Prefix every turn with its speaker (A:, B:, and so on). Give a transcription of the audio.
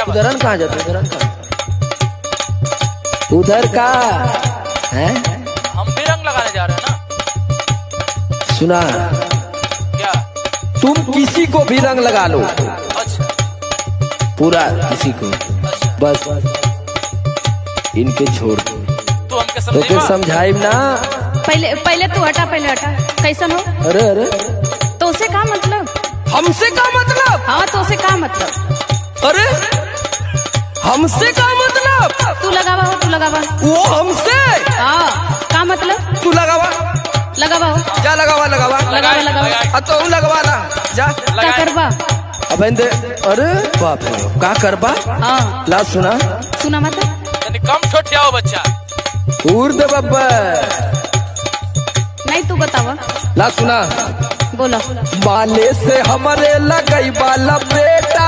A: उधरन कहाँ जाते उधरन कहाँ उधर का है?
B: हम भी रंग लगाने जा रहे हैं ना।
A: सुना
B: क्या?
A: तुम किसी को भी रंग लगा लो,
B: अच्छा
A: पूरा किसी को,
B: अच्छा।
A: बस इनके छोड़ दो।
B: तू हमके
A: तो के
B: समझेगा?
A: समझाई ना।
C: पहले तू हटा, पहले हटा। कैसन हो?
A: अरे अरे
C: तो उसे का मतलब?
A: हमसे का मतलब?
C: हाँ तो उसे का मतलब?
A: अरे हमसे का मतलब?
C: तू लगावा हो, तू लगावा।
A: वो हमसे?
C: हाँ का मतलब?
A: तू लगावा,
C: लगावा हो।
A: जा लगावा लगावा
C: लगावा लगावा।
A: तो लगवा ला जा।
C: क्या करबा?
A: अब अरे बाप रे का करबा?
C: हाँ
A: ला सुना
C: सुना मतलब?
B: तनी कम छोटियाओ बच्चा।
A: पूर दे बब्बा।
C: नहीं तू बतावा।
A: ला सुना।
C: बोलो।
A: बाले से हमारे लगई वाला बेटा